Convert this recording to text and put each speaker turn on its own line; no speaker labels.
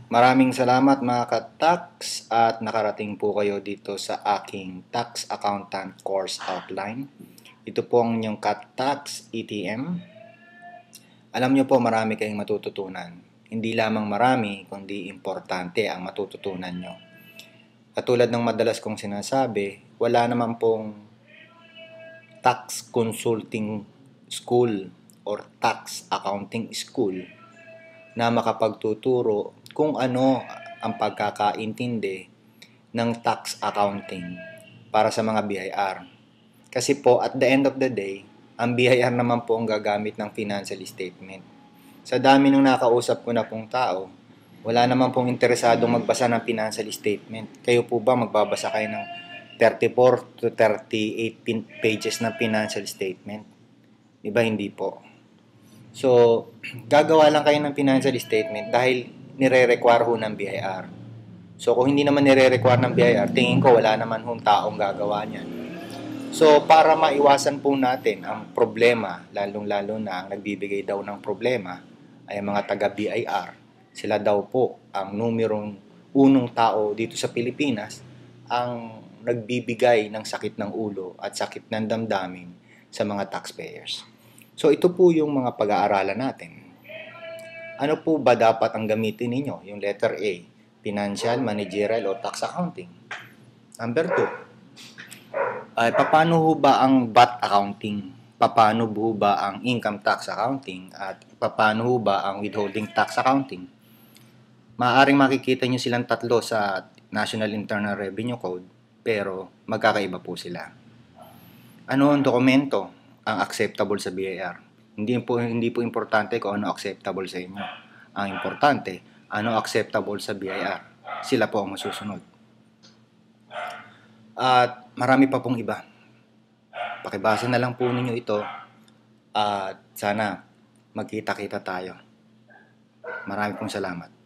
Maraming salamat mga ka-tax at nakarating po kayo dito sa aking Tax Accountant Course Outline. Ito po ang inyong ka-tax ETM. Alam nyo po marami kayong matututunan. Hindi lamang marami, kundi importante ang matututunan nyo. Katulad ng madalas kong sinasabi, wala naman pong tax consulting school or tax accounting school na makapagtuturo kung ano ang pagkakaintindi ng tax accounting para sa mga BIR. Kasi po, at the end of the day, ang BIR naman po ang gagamit ng financial statement. Sa dami ng nakausap ko na pong tao, wala naman pong interesadong magbasa ng financial statement. Kayo po ba magbabasa kayo ng 34 to 38 pages na financial statement? Diba hindi po? So, gagawa lang kayo ng financial statement dahil nire-require ho ng BIR. So, kung hindi naman nire-require ng BIR, tingin ko wala naman hong taong gagawa niyan. So, para maiwasan po natin ang problema, lalong-lalo na ang nagbibigay daw ng problema ay mga taga-BIR. Sila daw po ang numerong unong tao dito sa Pilipinas ang nagbibigay ng sakit ng ulo at sakit ng damdamin sa mga taxpayers. So, ito po yung mga pag-aaralan natin. Ano po ba dapat ang gamitin ninyo? Yung letter A, financial, managerial, o tax accounting. Number 2, ay paano ho ba ang VAT accounting? Paano ho ba ang income tax accounting? At paano ho ba ang withholding tax accounting? Maaaring makikita nyo silang tatlo sa National Internal Revenue Code, pero magkakaiba po sila. Ano ang dokumento ang acceptable sa BIR? Hindi po importante kung ano acceptable sa inyo. Ang importante, ano acceptable sa BIR. Sila po ang masusunod. At marami pa pong iba. Pakibasa na lang po ninyo ito at sana magkita-kita tayo. Marami pong salamat.